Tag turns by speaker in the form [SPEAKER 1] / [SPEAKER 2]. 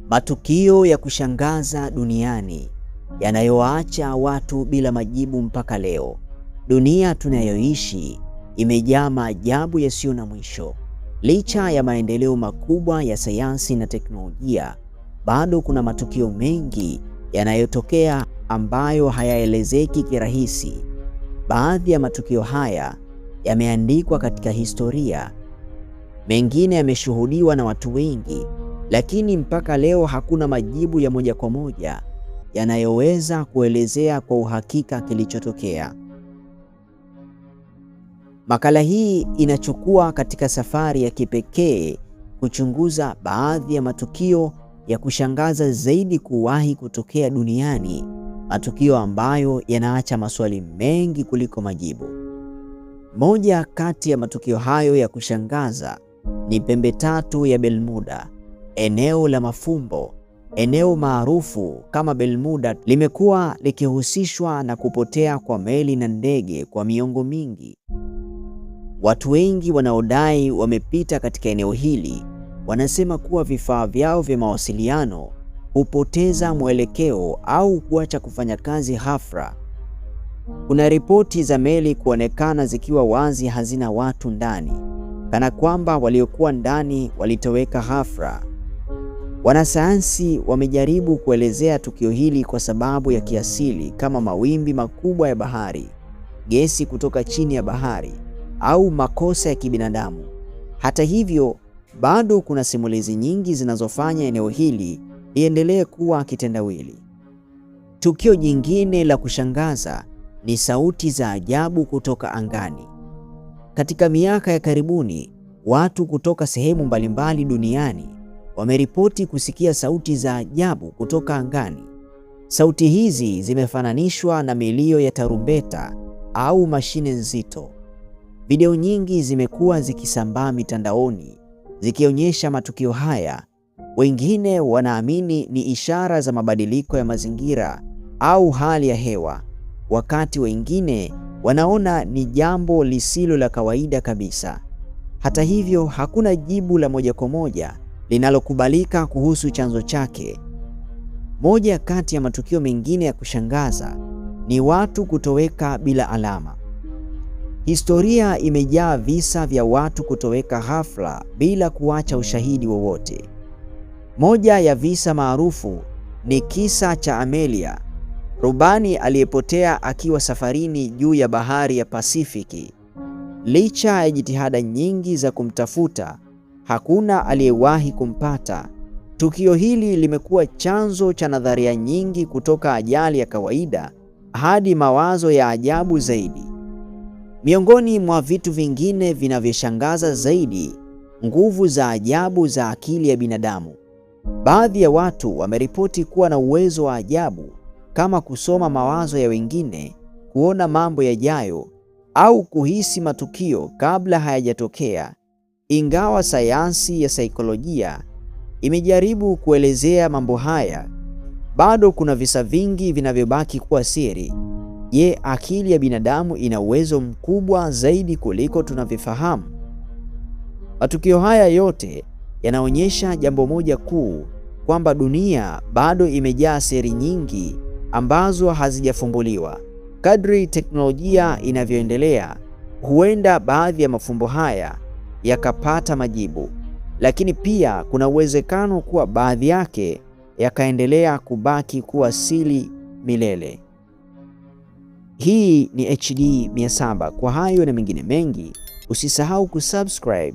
[SPEAKER 1] Matukio ya kushangaza duniani yanayowaacha watu bila majibu mpaka leo. Dunia tunayoishi imejaa maajabu yasiyo na mwisho. Licha ya maendeleo makubwa ya sayansi na teknolojia, bado kuna matukio mengi yanayotokea ambayo hayaelezeki kirahisi. Baadhi ya matukio haya yameandikwa katika historia, mengine yameshuhudiwa na watu wengi, lakini mpaka leo hakuna majibu ya moja kwa moja yanayoweza kuelezea kwa uhakika kilichotokea. Makala hii inachukua katika safari ya kipekee kuchunguza baadhi ya matukio ya kushangaza zaidi kuwahi kutokea duniani, matukio ambayo yanaacha maswali mengi kuliko majibu. Moja kati ya matukio hayo ya kushangaza ni Pembe Tatu ya Bermuda, eneo la mafumbo. Eneo maarufu kama Bermuda limekuwa likihusishwa na kupotea kwa meli na ndege kwa miongo mingi. Watu wengi wanaodai wamepita katika eneo hili wanasema kuwa vifaa vyao vya mawasiliano hupoteza mwelekeo au kuacha kufanya kazi ghafla. Kuna ripoti za meli kuonekana zikiwa wazi hazina watu ndani, kana kwamba waliokuwa ndani walitoweka ghafla. Wanasayansi wamejaribu kuelezea tukio hili kwa sababu ya kiasili kama mawimbi makubwa ya bahari, gesi kutoka chini ya bahari au makosa ya kibinadamu. Hata hivyo, bado kuna simulizi nyingi zinazofanya eneo hili liendelee kuwa kitendawili. Tukio jingine la kushangaza ni sauti za ajabu kutoka angani. Katika miaka ya karibuni, watu kutoka sehemu mbalimbali duniani wameripoti kusikia sauti za ajabu kutoka angani. Sauti hizi zimefananishwa na milio ya tarumbeta au mashine nzito. Video nyingi zimekuwa zikisambaa mitandaoni zikionyesha matukio haya. Wengine wanaamini ni ishara za mabadiliko ya mazingira au hali ya hewa, wakati wengine wanaona ni jambo lisilo la kawaida kabisa. Hata hivyo, hakuna jibu la moja kwa moja linalokubalika kuhusu chanzo chake. Moja kati ya matukio mengine ya kushangaza ni watu kutoweka bila alama. Historia imejaa visa vya watu kutoweka ghafla bila kuacha ushahidi wowote. Moja ya visa maarufu ni kisa cha Amelia, rubani aliyepotea akiwa safarini juu ya bahari ya Pasifiki. Licha ya jitihada nyingi za kumtafuta, hakuna aliyewahi kumpata. Tukio hili limekuwa chanzo cha nadharia nyingi, kutoka ajali ya kawaida hadi mawazo ya ajabu zaidi. Miongoni mwa vitu vingine vinavyoshangaza zaidi, nguvu za ajabu za akili ya binadamu. Baadhi ya watu wameripoti kuwa na uwezo wa ajabu kama kusoma mawazo ya wengine, kuona mambo yajayo au kuhisi matukio kabla hayajatokea. Ingawa sayansi ya saikolojia imejaribu kuelezea mambo haya, bado kuna visa vingi vinavyobaki kuwa siri. Je, akili ya binadamu ina uwezo mkubwa zaidi kuliko tunavyofahamu? Matukio haya yote yanaonyesha jambo moja kuu, kwamba dunia bado imejaa siri nyingi ambazo hazijafumbuliwa. Kadri teknolojia inavyoendelea, huenda baadhi ya mafumbo haya yakapata majibu, lakini pia kuna uwezekano kuwa baadhi yake yakaendelea kubaki kuwa siri milele. Hii ni HD 700. Kwa hayo na mengine mengi, usisahau kusubscribe,